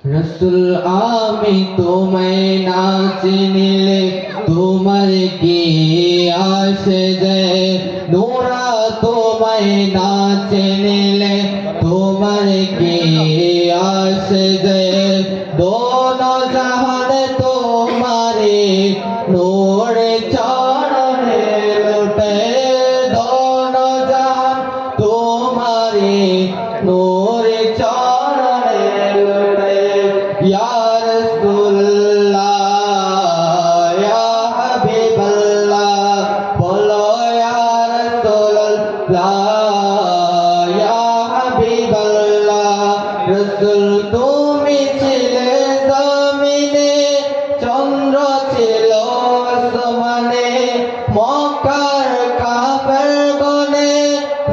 রসুল আমি তোমায় না চিনিলে তোমার কি আসে যায়, নোরা তোমায় না চিনিলে তোমার কি আসে যায়, দোনো জাহান তোমারে নূরে চরণে লুটে, দোনো জাহান তোমারে নূরে চরণে লুটে। ইয়া রাসূলুল্লাহ ইয়া হাবিবাল্লাহ, বলো ইয়া রাসূলুল্লাহ ইয়া হাবিবাল্লাহ। রাসূল তুমি ছিলে জমিনে, চন্দ্র ছিল আসমানে, মক্কার কাফের গনে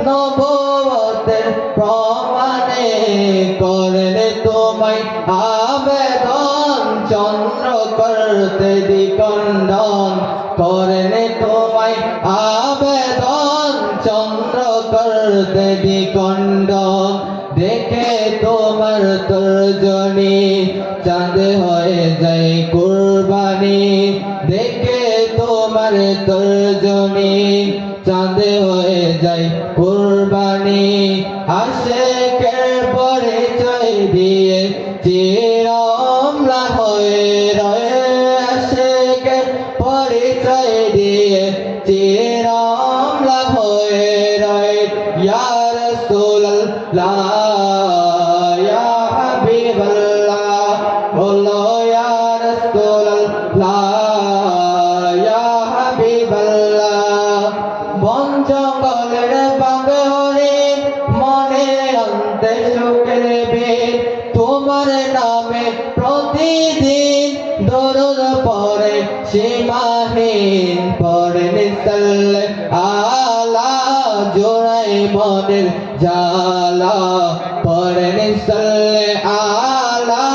নবুয়তের প্রমাণে করলে তোমায় আবেদন, চন্দ্র করতে দ্বিখণ্ডন করলে তোমায় আবেদন, চন্দ্র করতে দ্বিখণ্ডন। দেখে তোমার তর্জনী চাঁদ হয়ে যায় কুরবানি, দেখে তোমার তর্জনী চাঁদ হয়ে যায় কুরবানি। আশিকের পরিচয় দিয়ে চিরম্লা হয়ে রয়ে, আশিকের পরিচয় দিয়ে চিরম্লা হয়ে রয়ে। ইয়া রাসূলুল্লাহ ইয়া হাবিবাল্লাহ, বলো ইয়া রাসূলুল্লাহ ইয়া হাবিবাল্লাহ। বন জঙ্গলের বাঘ হরিণ মনে অন্তে সুখের বীর, তোমার নামে প্রতিদিন দরুদ পড়ে সীমাহীন, পড়েন সাল্লাল্লাহু আলা জোড়াই মনের জালা, পড়েন সাল্লাল্লাহু আলা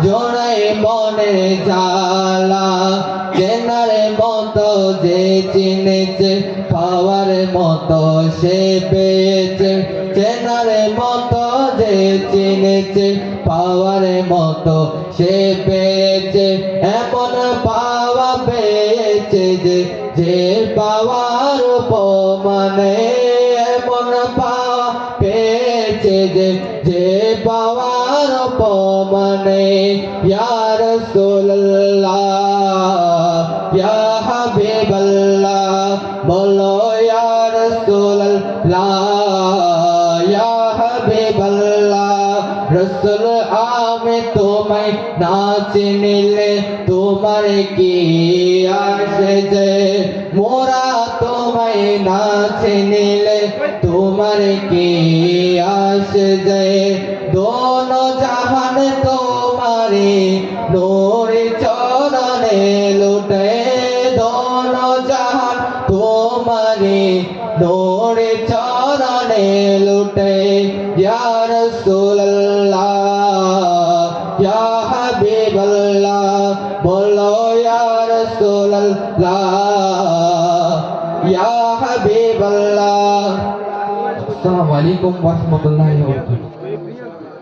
জোড়াই মনের জালা। চেনার মতো যে চিনেছে, পাওয়ার মতো সে পেয়েছে, চেনার মতো যে চিনেছে, পাওয়ার মতো সে পেয়েছে। এমন পাওয়া পেয়েছে যে যে পাওয়ার উপমানে, এমন পাওয়া পেয়েছে যে যে পাওয়ার উপমানে। ইয়া রাসূলুল্লাহ ইয়া হাবিবাল্লাহ, বলো ইয়া রাসূলুল্লাহ ইয়া হাবিবাল্লাহ। রাসূল আমি তোমায় না চিনিলে তোমার কি আসে যায়, মোরা তোমায় না চিনিলে তোমার কি আসে যায়, দোনো জাহান তোমারে নূরে চরণে লুটে, দোনো জাহান তোমারে নূরে চরণে লুটে। ইয়া রাসূলুল্লাহ ইয়া হাবিবাল্লাহ, বলো ইয়া রাসূলুল্লাহ ইয়া হাবিবাল্লাহ। আসসালামু আলাইকুম ওয়া রাহমাতুল্লাহি ওয়া বারাকাতুহু।